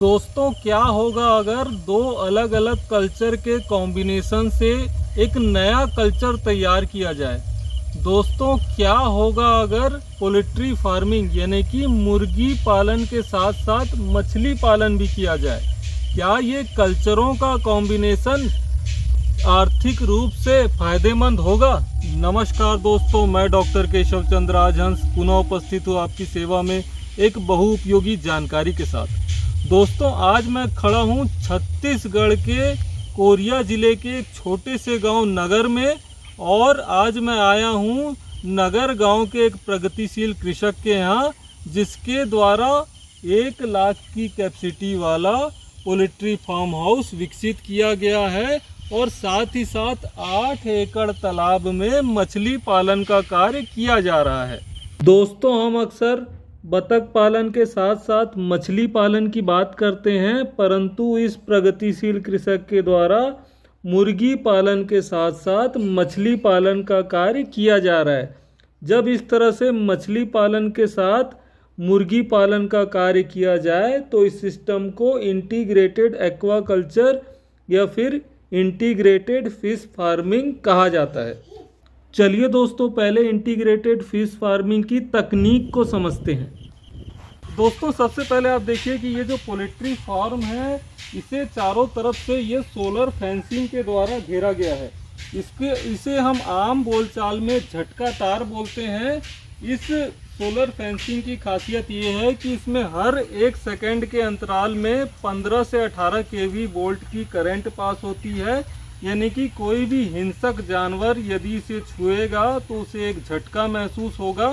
दोस्तों, क्या होगा अगर दो अलग अलग कल्चर के कॉम्बिनेशन से एक नया कल्चर तैयार किया जाए। दोस्तों, क्या होगा अगर पोल्ट्री फार्मिंग यानी कि मुर्गी पालन के साथ साथ मछली पालन भी किया जाए। क्या ये कल्चरों का कॉम्बिनेशन आर्थिक रूप से फायदेमंद होगा? नमस्कार दोस्तों, मैं डॉक्टर केशव चंद्र राजहंस पुनः उपस्थित हूँ आपकी सेवा में एक बहुउपयोगी जानकारी के साथ। दोस्तों, आज मैं खड़ा हूँ छत्तीसगढ़ के कोरिया जिले के एक छोटे से गांव नगर में, और आज मैं आया हूँ नगर गांव के एक प्रगतिशील कृषक के यहाँ, जिसके द्वारा 1 लाख की कैपेसिटी वाला पोल्ट्री फार्म हाउस विकसित किया गया है और साथ ही साथ 8 एकड़ तालाब में मछली पालन का कार्य किया जा रहा है। दोस्तों, हम अक्सर बतख पालन के साथ साथ मछली पालन की बात करते हैं, परंतु इस प्रगतिशील कृषक के द्वारा मुर्गी पालन के साथ साथ मछली पालन का कार्य किया जा रहा है। जब इस तरह से मछली पालन के साथ मुर्गी पालन का कार्य किया जाए तो इस सिस्टम को इंटीग्रेटेड एक्वाकल्चर या फिर इंटीग्रेटेड फिश फार्मिंग कहा जाता है। चलिए दोस्तों, पहले इंटीग्रेटेड फिश फार्मिंग की तकनीक को समझते हैं। दोस्तों, सबसे पहले आप देखिए कि ये जो पोल्ट्री फार्म है, इसे चारों तरफ से ये सोलर फेंसिंग के द्वारा घेरा गया है। इसे हम आम बोलचाल में झटका तार बोलते हैं। इस सोलर फेंसिंग की खासियत ये है कि इसमें हर 1 सेकंड के अंतराल में 15 से 18 केवी वोल्ट की करंट पास होती है, यानी कि कोई भी हिंसक जानवर यदि इसे छुएगा तो उसे एक झटका महसूस होगा,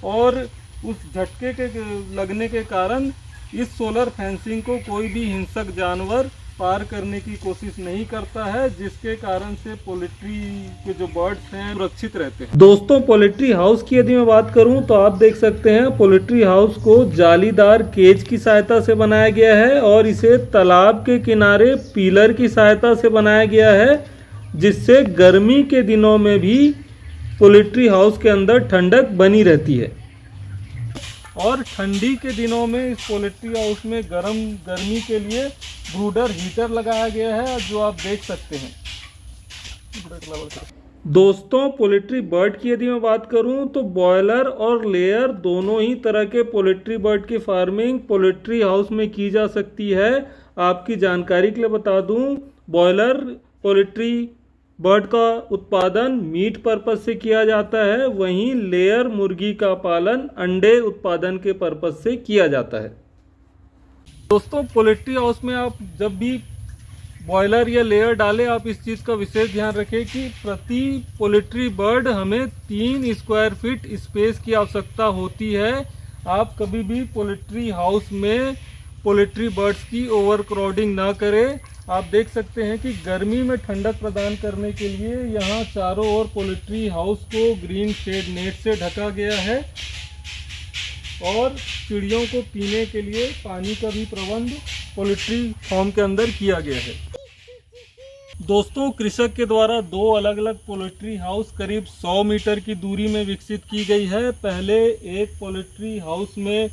और उस झटके के लगने के कारण इस सोलर फेंसिंग को कोई भी हिंसक जानवर पार करने की कोशिश नहीं करता है, जिसके कारण से पोल्ट्री के जो बर्ड्स हैं सुरक्षित रहते हैं। दोस्तों, पोल्ट्री हाउस की यदि मैं बात करूं तो आप देख सकते हैं पोल्ट्री हाउस को जालीदार केज की सहायता से बनाया गया है और इसे तालाब के किनारे पिलर की सहायता से बनाया गया है, जिससे गर्मी के दिनों में भी पोल्ट्री हाउस के अंदर ठंडक बनी रहती है। और ठंडी के दिनों में इस पोल्ट्री हाउस में गर्मी के लिए ब्रूडर हीटर लगाया गया है, जो आप देख सकते हैं। दोस्तों, पोल्ट्री बर्ड की यदि मैं बात करूं तो बॉयलर और लेयर दोनों ही तरह के पोल्ट्री बर्ड की फार्मिंग पोल्ट्री हाउस में की जा सकती है। आपकी जानकारी के लिए बता दूं, बॉयलर पोल्ट्री बर्ड का उत्पादन मीट पर्पज से किया जाता है, वहीं लेयर मुर्गी का पालन अंडे उत्पादन के पर्पज से किया जाता है। दोस्तों, पोल्ट्री हाउस में आप जब भी बॉयलर या लेयर डालें, आप इस चीज़ का विशेष ध्यान रखें कि प्रति पोल्ट्री बर्ड हमें 3 स्क्वायर फीट स्पेस की आवश्यकता होती है। आप कभी भी पोल्ट्री हाउस में पोल्ट्री बर्ड्स की ओवर क्राउडिंग ना करें। आप देख सकते हैं कि गर्मी में ठंडक प्रदान करने के लिए यहाँ चारों ओर पोल्ट्री हाउस को ग्रीन शेड नेट से ढका गया है, और चिड़ियों को पीने के लिए पानी का भी प्रबंध पोल्ट्री फार्म के अंदर किया गया है। दोस्तों, कृषक के द्वारा 2 अलग अलग पोल्ट्री हाउस करीब 100 मीटर की दूरी में विकसित की गई है। पहले एक पोल्ट्री हाउस में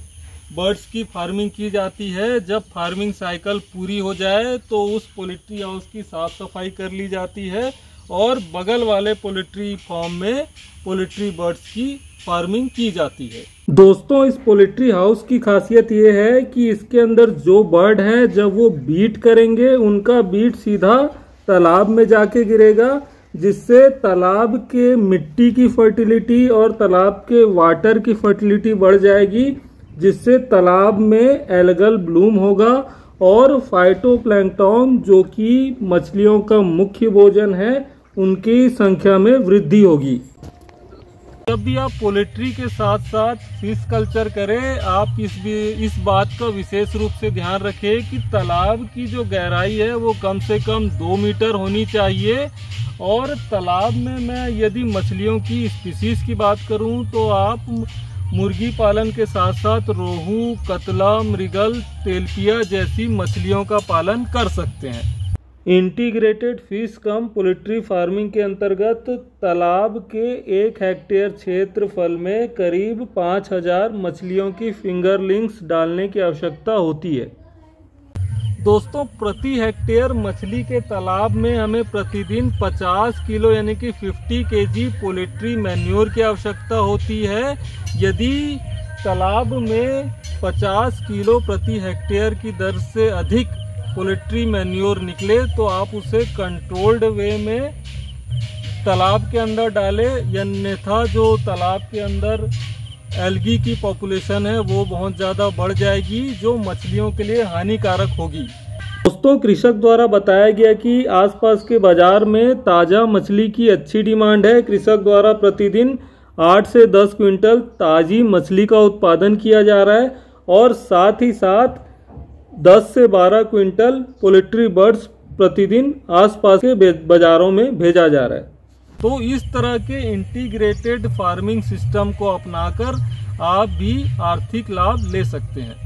बर्ड्स की फार्मिंग की जाती है। जब फार्मिंग साइकिल पूरी हो जाए तो उस पोल्ट्री हाउस की साफ सफाई कर ली जाती है, और बगल वाले पोल्ट्री फार्म में पोल्ट्री बर्ड्स की फार्मिंग की जाती है। दोस्तों, इस पोल्ट्री हाउस की खासियत ये है कि इसके अंदर जो बर्ड हैं, जब वो बीट करेंगे उनका बीट सीधा तालाब में जाके गिरेगा, जिससे तालाब के मिट्टी की फर्टिलिटी और तालाब के वाटर की फर्टिलिटी बढ़ जाएगी, जिससे तालाब में एल्गल ब्लूम होगा और फाइटोप्लैंक्टन, जो कि मछलियों का मुख्य भोजन है, उनकी संख्या में वृद्धि होगी। जब भी आप पोल्ट्री के साथ साथ फिश कल्चर करें, आप इस बात का विशेष रूप से ध्यान रखें कि तालाब की जो गहराई है वो कम से कम 2 मीटर होनी चाहिए। और तालाब में मैं यदि मछलियों की स्पीसीज की बात करूं तो आप मुर्गी पालन के साथ साथ रोहू, कतला, मृगल, तेलपिया जैसी मछलियों का पालन कर सकते हैं। इंटीग्रेटेड फिश कम पोल्ट्री फार्मिंग के अंतर्गत तालाब के 1 हेक्टेयर क्षेत्रफल में करीब 5000 मछलियों की फिंगरलिंग्स डालने की आवश्यकता होती है। दोस्तों प्रति हेक्टेयर मछली के तालाब में हमें प्रतिदिन 50 किलो यानी कि 50 केजी पोल्ट्री मैन्योर की आवश्यकता होती है। यदि तालाब में 50 किलो प्रति हेक्टेयर की दर से अधिक पोल्ट्री मैन्योर निकले तो आप उसे कंट्रोल्ड वे में तालाब के अंदर डालें, अन्यथा जो तालाब के अंदर एल्गी की पॉपुलेशन है वो बहुत ज़्यादा बढ़ जाएगी, जो मछलियों के लिए हानिकारक होगी। दोस्तों कृषक द्वारा बताया गया कि आसपास के बाजार में ताज़ा मछली की अच्छी डिमांड है। कृषक द्वारा प्रतिदिन 8 से 10 क्विंटल ताज़ी मछली का उत्पादन किया जा रहा है और साथ ही साथ 10 से 12 क्विंटल पोल्ट्री बर्ड्स प्रतिदिन आसपास के बाज़ारों में भेजा जा रहा है। तो इस तरह के इंटीग्रेटेड फार्मिंग सिस्टम को अपनाकर आप भी आर्थिक लाभ ले सकते हैं।